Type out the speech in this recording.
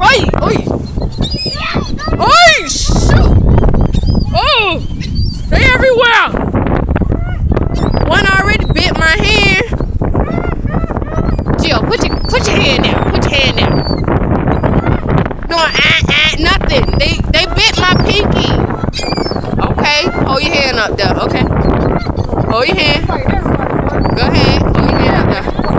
Oi! Oi! Oi! Shoot! Oh! They everywhere! One already bit my hand. Jill, put your hand down. Put your hand down. No, nothing. They bit my pinky. Okay, hold your hand up there. Okay, hold your hand. Go ahead, hold your hand up there.